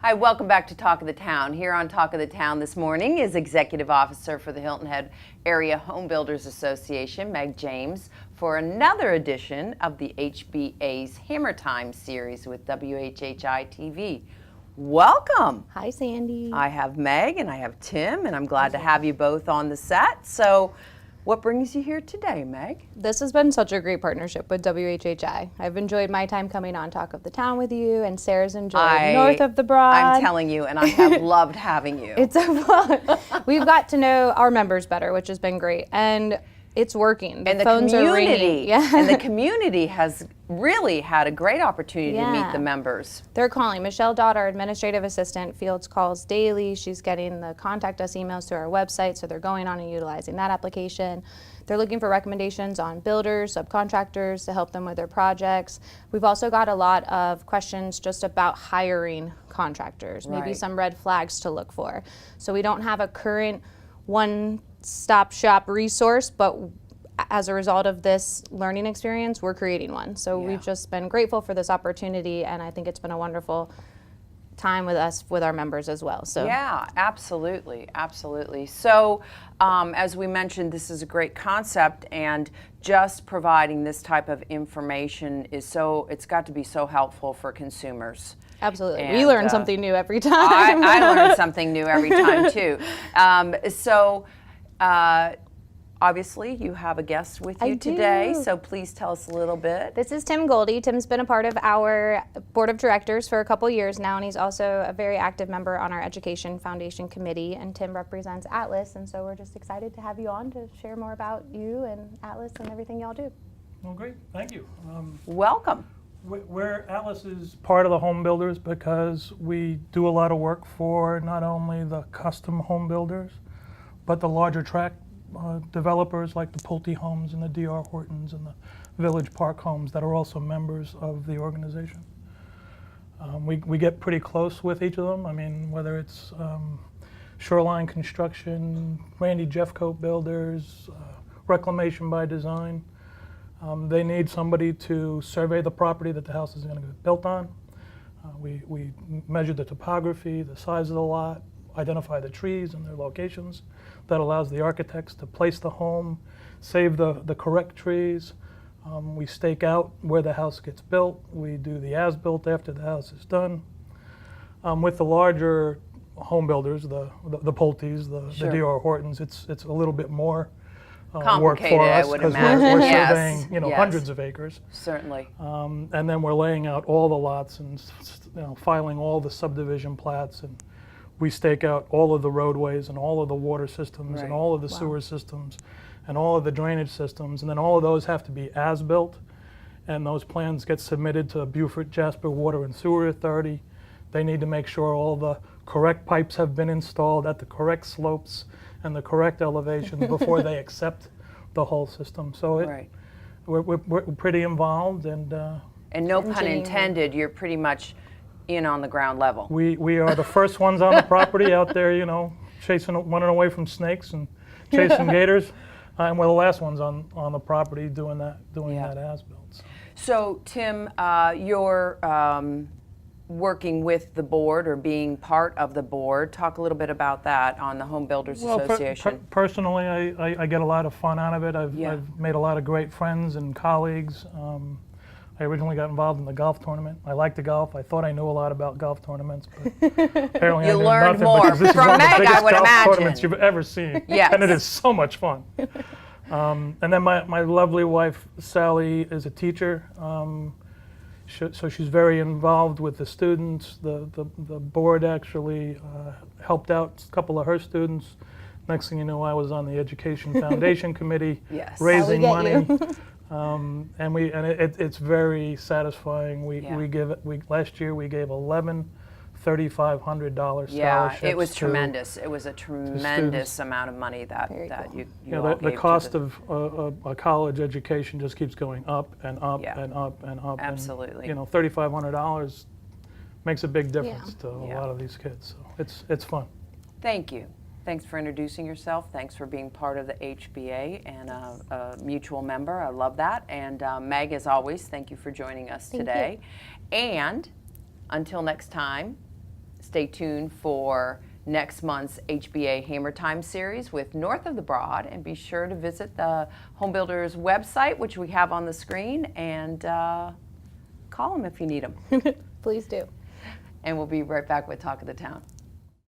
Hi, welcome back to Talk of the Town. Here on Talk of the Town this morning is Executive Officer for the Hilton Head Area Home Builders Association, Meg James, for another edition of the HBA's Hammer Time series with WHHI-TV. Welcome. Hi, Sandy. I have Meg and I have Tim, and I'm glad to have you both on the set. So, what brings you here today, Meg? This has been such a great partnership with WHHI. I've enjoyed my time coming on Talk of the Town with you, and Sarah's enjoyed North of the Broad. I'm telling you, and I have loved having you. It's a fun. We've got to know our members better, which has been great, and it's working. The phones are ringing. Yeah. And the community has really had a great opportunity to meet the members. They're calling. Michelle Dodd, our administrative assistant, fields calls daily. She's getting the contact us emails through our website, so they're going on and utilizing that application. They're looking for recommendations on builders, subcontractors to help them with their projects. We've also got a lot of questions just about hiring contractors, maybe some red flags to look for. So we don't have a current one-stop shop resource, but as a result of this learning experience, we're creating one. So we've just been grateful for this opportunity, and I think it's been a wonderful time with us, with our members as well. So yeah, absolutely, absolutely. So as we mentioned, this is a great concept, and just providing this type of information is it's got to be so helpful for consumers. Absolutely. And, we learn something new every time. I learn something new every time too. Obviously, you have a guest with you today, so please tell us a little bit. This is Tim Golde. Tim's been a part of our board of directors for a couple years now, and he's also a very active member on our Education Foundation Committee, and Tim represents Atlas, and so we're just excited to have you on to share more about you and Atlas and everything y'all do. Well, great. Thank you. Welcome. Atlas is part of the home builders because we do a lot of work for not only the custom home builders, but the larger tract developers like the Pulte Homes and the D.R. Hortons and the Village Park Homes that are also members of the organization. We get pretty close with each of them. I mean, whether it's Shoreline Construction, Randy Jeffcoat Builders, Reclamation by Design. They need somebody to survey the property that the house is going to get built on. We measure the topography, the size of the lot, identify the trees and their locations. That allows the architects to place the home, save the correct trees. We stake out where the house gets built. We do the as-built after the house is done. With the larger home builders, the Pultes, the D.R. Hortons, it's a little bit more work for us because we're surveying hundreds of acres. Certainly. And then we're laying out all the lots and filing all the subdivision plats, and we stake out all of the roadways and all of the water systems and all of the sewer systems and all of the drainage systems, and then all of those have to be as-built, and those plans get submitted to Beaufort Jasper Water and Sewer Authority. They need to make sure all the correct pipes have been installed at the correct slopes and the correct elevations before they accept the whole system. So we're pretty involved, and no pun intended, you're pretty much in on the ground level. We are the first ones on the property out there, running away from snakes and chasing gators, and we're the last ones on the property doing that as-built. So Tim, you're working with the board or being part of the board. Talk a little bit about that on the Home Builders Association. Personally, I get a lot of fun out of it. I've made a lot of great friends and colleagues. I originally got involved in the golf tournament. I like to golf. I thought I knew a lot about golf tournaments, but apparently I knew learned nothing. more This is from one of the Meg, biggest I would golf imagine. tournaments you've ever seen, Yes. and it is so much fun. And then my lovely wife Sally is a teacher, so she's very involved with the students. The board actually helped out a couple of her students. Next thing you know, I was on the Education Foundation Committee, raising money. And it's very satisfying. Last year we gave 11 $3,500 scholarships. Yeah, it was tremendous. It was a tremendous amount of money that you all gave. The cost of a college education just keeps going up and up and up and up. Absolutely. And, $3,500 makes a big difference to a lot of these kids. So it's fun. Thank you. Thanks for introducing yourself. Thanks for being part of the HBA and a mutual member. I love that. And Meg, as always, thank you for joining us today. And until next time, stay tuned for next month's HBA Hammer Time series with North of the Broad, and be sure to visit the Home Builders website, which we have on the screen, and call them if you need them. Please do. And we'll be right back with Talk of the Town.